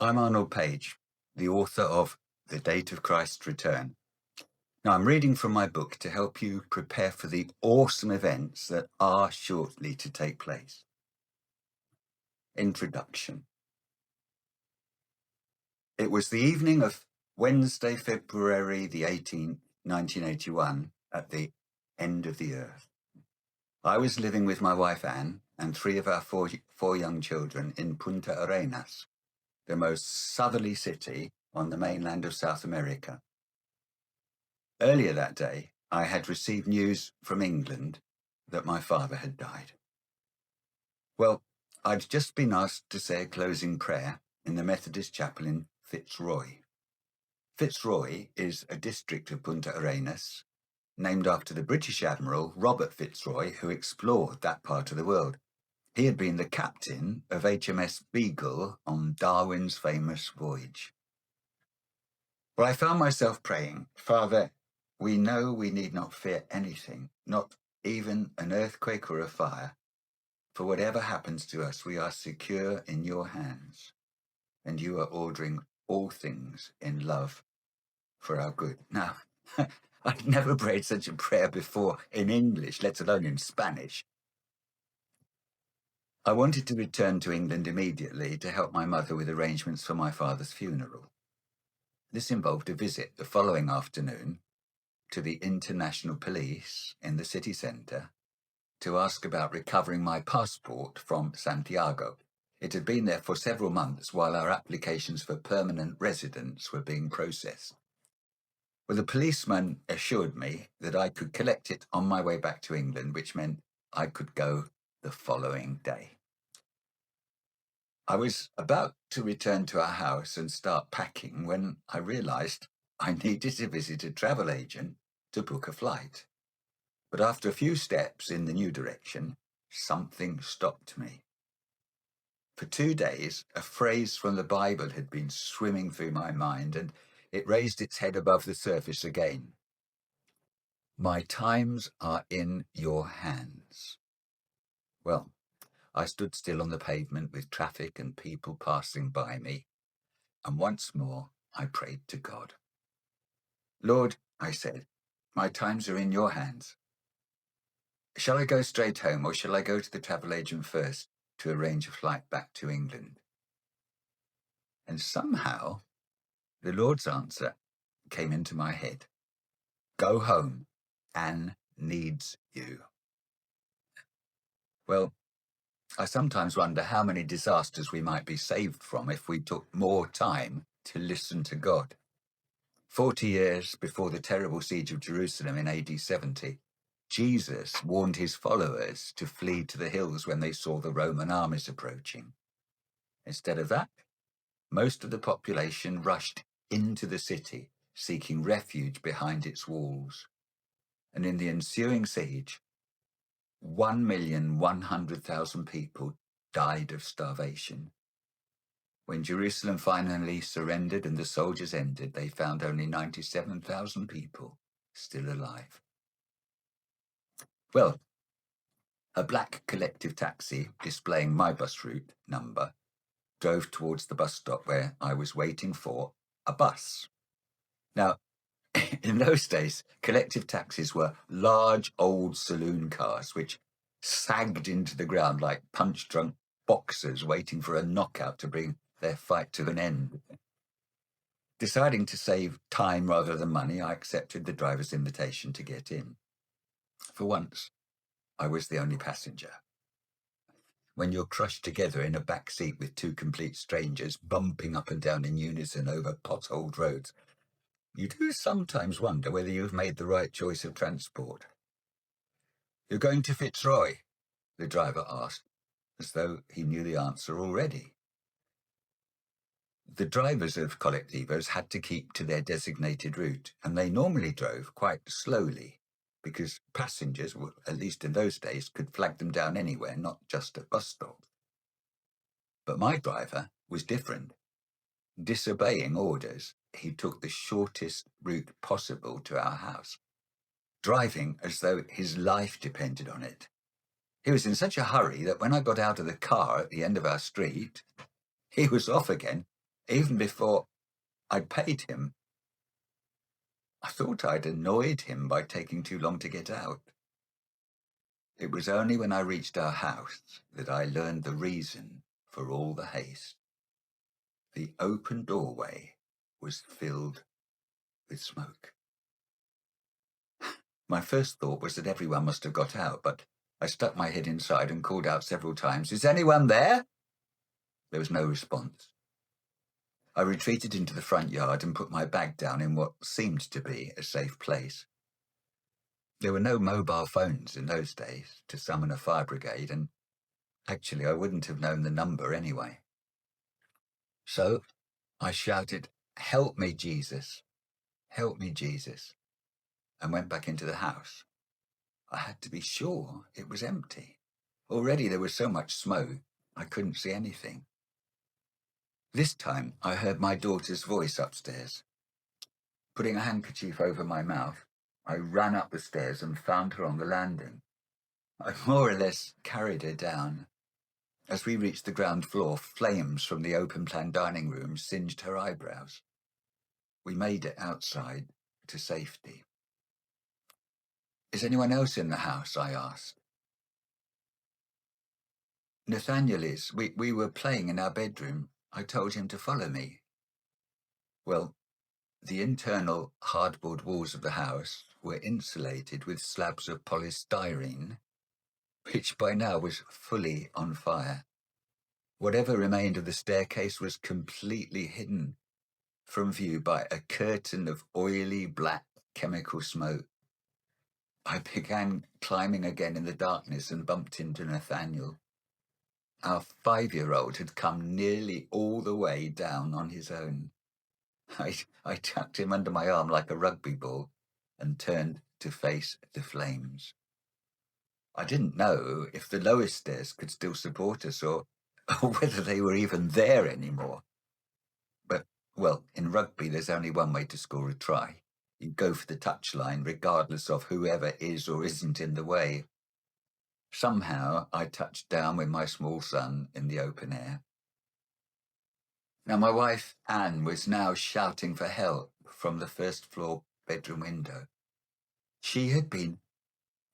I'm Arnold Page, the author of The Date of Christ's Return. Now, I'm reading from my book to help you prepare for the awesome events that are shortly to take place. Introduction. It was the evening of Wednesday, February the 18th, 1981, at the end of the earth. I was living with my wife Anne and three of our four young children in Punta Arenas, the most southerly city on the mainland of South America. Earlier that day, I had received news from England that my father had died. Well, I'd just been asked to say a closing prayer in the Methodist chapel in Fitzroy. Fitzroy is a district of Punta Arenas named after the British Admiral Robert Fitzroy, who explored that part of the world. He had been the captain of HMS Beagle on Darwin's famous voyage. Well, I found myself praying, Father, we know we need not fear anything, not even an earthquake or a fire. For whatever happens to us, we are secure in your hands, and you are ordering all things in love for our good. Now, I'd never prayed such a prayer before in English, let alone in Spanish. I wanted to return to England immediately to help my mother with arrangements for my father's funeral. This involved a visit the following afternoon to the International Police in the city centre to ask about recovering my passport from Santiago. It had been there for several months while our applications for permanent residence were being processed. Well, the policeman assured me that I could collect it on my way back to England, which meant I could go the following day. I was about to return to our house and start packing when I realised I needed to visit a travel agent to book a flight. But after a few steps in the new direction, something stopped me. For 2 days, a phrase from the Bible had been swimming through my mind, and it raised its head above the surface again. My times are in your hands. Well, I stood still on the pavement with traffic and people passing by me, and once more I prayed to God. Lord, I said, my times are in your hands. Shall I go straight home, or shall I go to the travel agent first to arrange a flight back to England? And somehow, the Lord's answer came into my head. Go home. Anne needs you. Well, I sometimes wonder how many disasters we might be saved from if we took more time to listen to God. 40 years before the terrible siege of Jerusalem in AD 70, Jesus warned his followers to flee to the hills when they saw the Roman armies approaching. Instead of that, most of the population rushed into the city, seeking refuge behind its walls. And in the ensuing siege, 1,100,000 people died of starvation. When Jerusalem finally surrendered and the soldiers ended, they found only 97,000 people still alive. Well, a black collective taxi displaying my bus route number drove towards the bus stop where I was waiting for a bus. Now, in those days, collective taxis were large old saloon cars which sagged into the ground like punch-drunk boxers waiting for a knockout to bring their fight to an end. Deciding to save time rather than money, I accepted the driver's invitation to get in. For once, I was the only passenger. When you're crushed together in a back seat with two complete strangers bumping up and down in unison over potholed roads, you do sometimes wonder whether you've made the right choice of transport. You're going to Fitzroy? The driver asked, as though he knew the answer already. The drivers of colectivos had to keep to their designated route, and they normally drove quite slowly, because passengers, at least in those days, could flag them down anywhere, not just at bus stops. But my driver was different. Disobeying orders, he took the shortest route possible to our house, driving as though his life depended on it. He was in such a hurry that when I got out of the car at the end of our street, he was off again Even before I'd paid him, I thought I'd annoyed him by taking too long to get out. It was only when I reached our house that I learned the reason for all the haste. The open doorway was filled with smoke. My first thought was that everyone must have got out, but I stuck my head inside and called out several times, "Is anyone there?" There was no response. I retreated into the front yard and put my bag down in what seemed to be a safe place. There were no mobile phones in those days to summon a fire brigade, and actually I wouldn't have known the number anyway. So I shouted, "Help me, Jesus! Help me, Jesus!" and went back into the house. I had to be sure it was empty. Already there was so much smoke, I couldn't see anything. This time I heard my daughter's voice upstairs. Putting a handkerchief over my mouth, I ran up the stairs and found her on the landing. I more or less carried her down. As we reached the ground floor, flames from the open-plan dining room singed her eyebrows. We made it outside to safety. "Is anyone else in the house?" I asked. "Nathaniel is. We were playing in our bedroom. I told him to follow me." Well, the internal hardboard walls of the house were insulated with slabs of polystyrene, which by now was fully on fire. Whatever remained of the staircase was completely hidden from view by a curtain of oily black chemical smoke. I began climbing again in the darkness and bumped into Nathaniel. Our 5-year-old had come nearly all the way down on his own. I tucked him under my arm like a rugby ball and turned to face the flames. I didn't know if the lowest stairs could still support us or whether they were even there anymore. But, well, in rugby, there's only one way to score a try. You go for the touchline regardless of whoever is or isn't in the way. Somehow, I touched down with my small son in the open air. Now, my wife, Anne, was now shouting for help from the first-floor bedroom window. She had been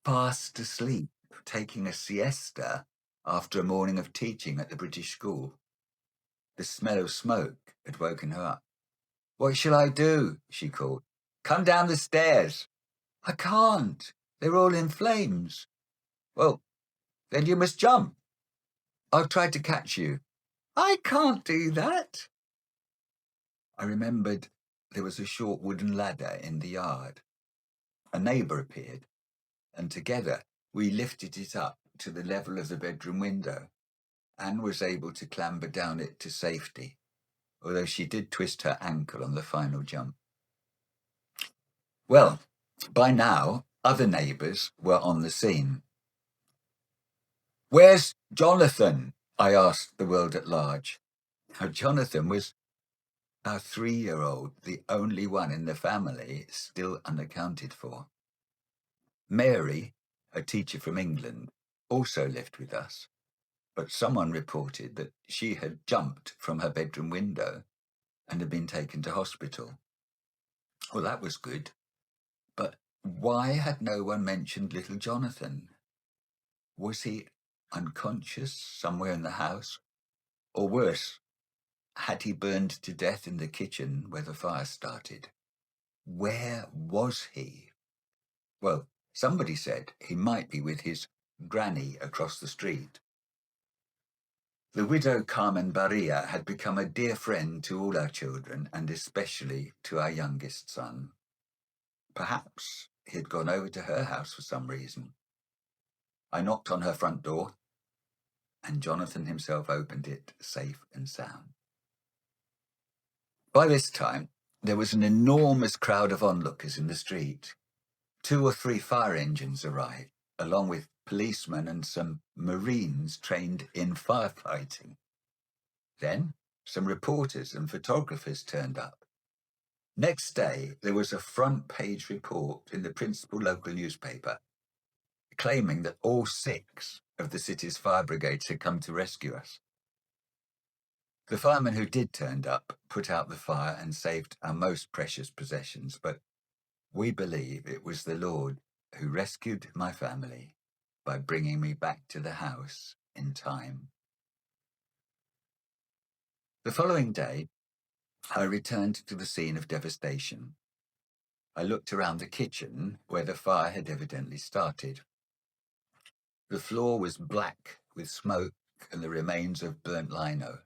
fast asleep, taking a siesta after a morning of teaching at the British school. The smell of smoke had woken her up. "What shall I do?" she called. "Come down the stairs." "I can't. They're all in flames." "Well, then you must jump." "I'll try to catch you." "I can't do that." I remembered there was a short wooden ladder in the yard. A neighbour appeared, and together we lifted it up to the level of the bedroom window. Anne was able to clamber down it to safety, although she did twist her ankle on the final jump. Well, by now, other neighbours were on the scene. "Where's Jonathan?" I asked the world at large. Now, Jonathan was our 3-year-old, the only one in the family still unaccounted for. Mary, a teacher from England, also lived with us, but someone reported that she had jumped from her bedroom window and had been taken to hospital. Well, that was good. But why had no one mentioned little Jonathan? Was he unconscious somewhere in the house? Or worse, had he burned to death in the kitchen where the fire started? Where was he? Well, somebody said he might be with his granny across the street. The widow Carmen Barria had become a dear friend to all our children, and especially to our youngest son. Perhaps he had gone over to her house for some reason. I knocked on her front door, and Jonathan himself opened it, safe and sound. By this time, there was an enormous crowd of onlookers in the street. 2 or 3 fire engines arrived, along with policemen and some Marines trained in firefighting. Then, some reporters and photographers turned up. Next day, there was a front-page report in the principal local newspaper claiming that all 6 of the city's fire brigades had come to rescue us. The firemen who did turn up put out the fire and saved our most precious possessions, but we believe it was the Lord who rescued my family by bringing me back to the house in time. The following day, I returned to the scene of devastation. I looked around the kitchen where the fire had evidently started. The floor was black with smoke and the remains of burnt lino.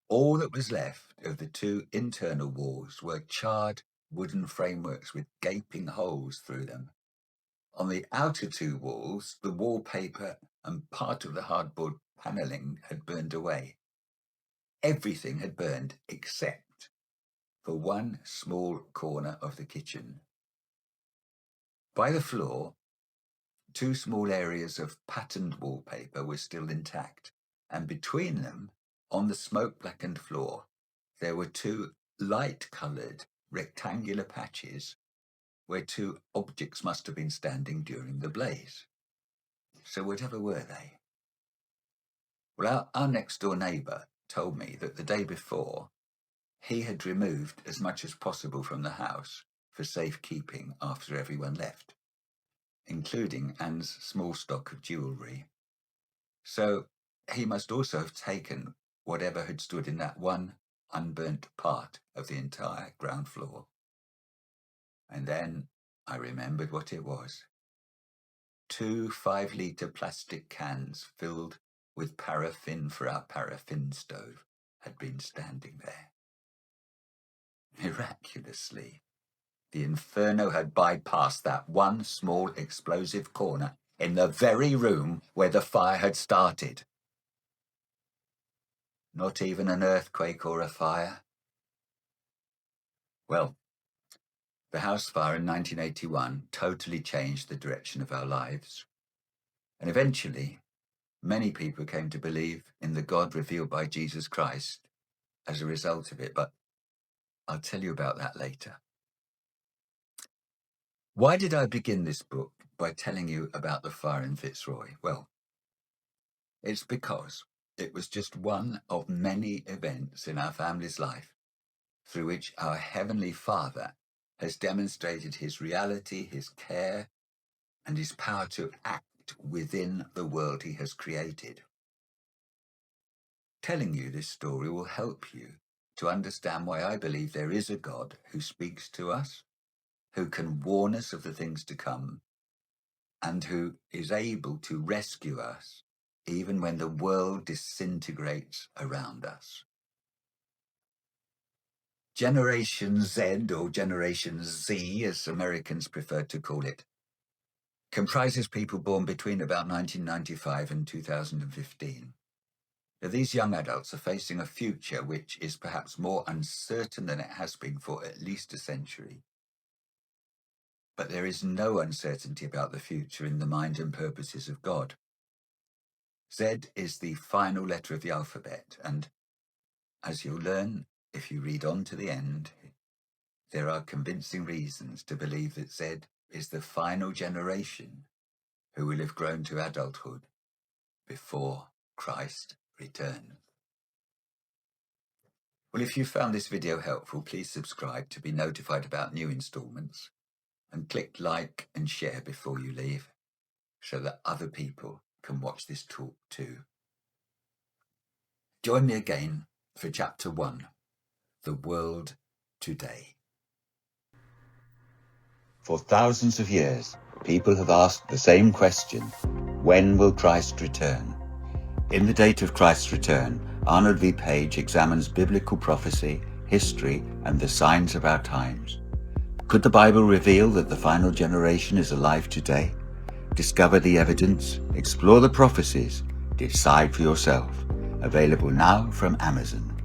All that was left of the two internal walls were charred wooden frameworks with gaping holes through them. On the outer two walls, the wallpaper and part of the hardboard panelling had burned away. Everything had burned except for one small corner of the kitchen. By the floor, two small areas of patterned wallpaper were still intact, and between them, on the smoke-blackened floor, there were two light-coloured rectangular patches where two objects must have been standing during the blaze. So whatever were they? Well, our next-door neighbour told me that the day before, he had removed as much as possible from the house for safekeeping after everyone left, including Anne's small stock of jewellery. So he must also have taken whatever had stood in that one unburnt part of the entire ground floor. And then I remembered what it was. 2 5-litre plastic cans filled with paraffin for our paraffin stove had been standing there. Miraculously, the inferno had bypassed that one small explosive corner in the very room where the fire had started. Not even an earthquake or a fire. Well, the house fire in 1981 totally changed the direction of our lives. And eventually, many people came to believe in the God revealed by Jesus Christ as a result of it, but I'll tell you about that later. Why did I begin this book by telling you about the fire in Fitzroy? Well, it's because it was just one of many events in our family's life through which our Heavenly Father has demonstrated his reality, his care, and his power to act within the world he has created. Telling you this story will help you to understand why I believe there is a God who speaks to us, who can warn us of the things to come, and who is able to rescue us even when the world disintegrates around us. Generation Z, or Generation Z, as Americans prefer to call it, comprises people born between about 1995 and 2015. Now, these young adults are facing a future which is perhaps more uncertain than it has been for at least a century. But there is no uncertainty about the future in the mind and purposes of God. Z is the final letter of the alphabet, and as you'll learn if you read on to the end, there are convincing reasons to believe that Z is the final generation who will have grown to adulthood before Christ returns. Well, if you found this video helpful, please subscribe to be notified about new installments, and click like and share before you leave so that other people can watch this talk too. Join me again for Chapter 1, The World Today. For thousands of years, people have asked the same question: when will Christ return? In The Date of Christ's Return, Arnold V. Page examines biblical prophecy, history, and the signs of our times. Could the Bible reveal that the final generation is alive today? Discover the evidence, explore the prophecies, decide for yourself. Available now from Amazon.